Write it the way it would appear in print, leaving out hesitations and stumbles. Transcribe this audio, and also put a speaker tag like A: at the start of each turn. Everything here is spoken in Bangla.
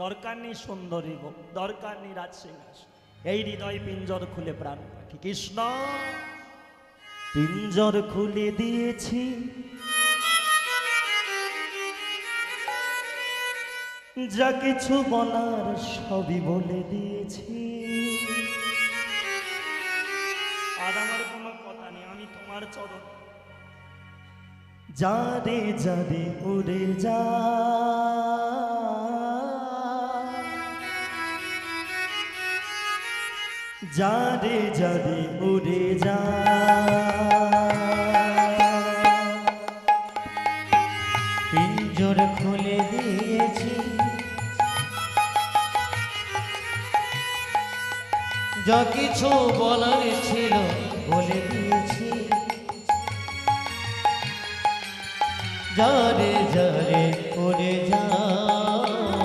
A: দরকার নেই সুন্দরী গো, দরকার নেই রাজসিংহাসন। এই হৃদয় পিঞ্জর খুলে প্রাণ পাখি কৃষ্ণ পিঞ্জর খুলে দিয়েছি, যা কিছু বলার সবই বলে দিয়েছি। আর আমার কোনো কথা নেই, আমি তোমার চরণ। যা রে যা রে উড়ে যা, যা রে যা রে উড়ে যা,
B: পিঞ্জর খুলে দিয়েছি, যা কিছু বলার ছিল বলে দিয়েছি। যারে যারে